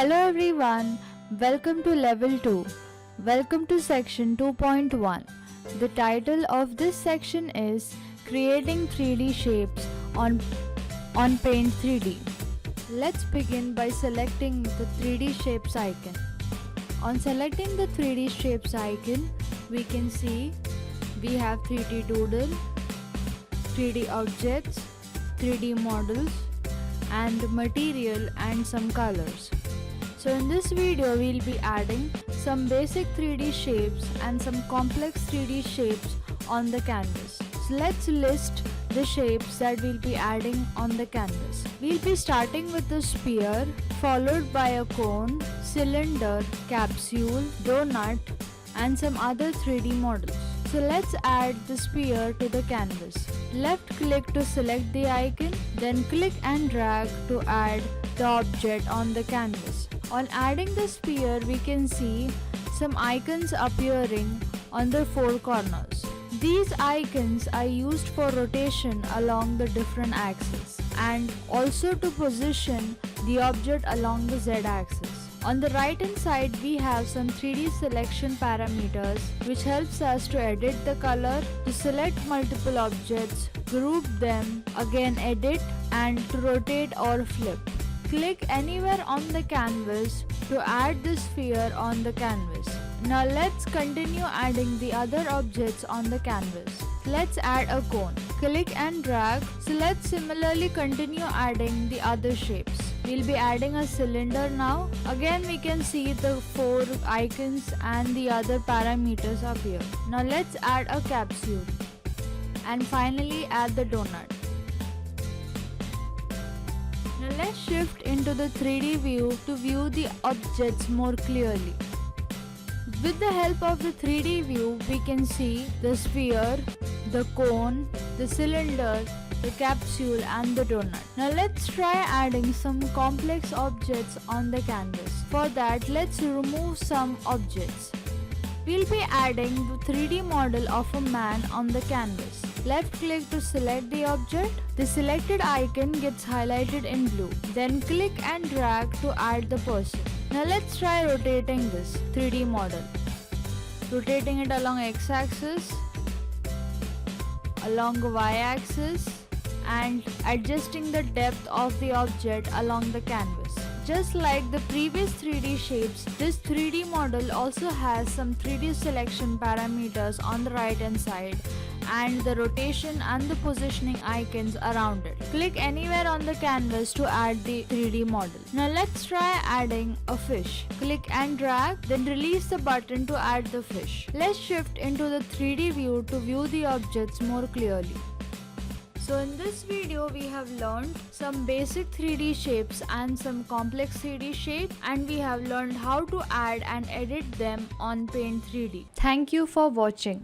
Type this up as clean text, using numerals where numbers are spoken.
Hello everyone, welcome to level 2. Welcome to section 2.1. The title of this section is Creating 3D Shapes on Paint 3D. Let's begin by selecting the 3D Shapes icon. On selecting the 3D Shapes icon, we can see we have 3D Doodle, 3D Objects, 3D Models, and material and some colors. So in this video we'll be adding some basic 3D shapes and some complex 3D shapes on the canvas. So let's list the shapes that we'll be adding on the canvas. We'll be starting with a sphere, followed by a cone, cylinder, capsule, donut, and some other 3D models. So let's add the sphere to the canvas. Left click to select the icon, then click and drag to add the object on the canvas. On adding the sphere, we can see some icons appearing on the four corners. These icons are used for rotation along the different axes and also to position the object along the z-axis. On the right hand side, we have some 3D selection parameters which helps us to edit the color, to select multiple objects, group them, again edit, and to rotate or flip. Click anywhere on the canvas to add the sphere on the canvas. Now let's continue adding the other objects on the canvas. Let's add a cone. Click and drag. So let's similarly continue adding the other shapes. We'll be adding a cylinder now. Again we can see the four icons and the other parameters appear. Now let's add a capsule. And finally add the donut. Now let's shift into the 3D view to view the objects more clearly. With the help of the 3D view, we can see the sphere, the cone, the cylinder, the capsule and the donut. Now let's try adding some complex objects on the canvas. For that, let's remove some objects. We'll be adding the 3D model of a man on the canvas. Left click to select the object. The selected icon gets highlighted in blue. Then click and drag to add the person. Now let's try rotating this 3D model. Rotating it along x-axis, along the y-axis, and adjusting the depth of the object along the canvas. Just like the previous 3D shapes, this 3D model also has some 3D selection parameters on the right hand side and the rotation and the positioning icons around it. Click anywhere on the canvas to add the 3D model. Now let's try adding a fish. Click and drag, then release the button to add the fish. Let's shift into the 3D view to view the objects more clearly. So in this video we have learned some basic 3D shapes and some complex 3D shapes, and we have learned how to add and edit them on Paint 3D. Thank you for watching.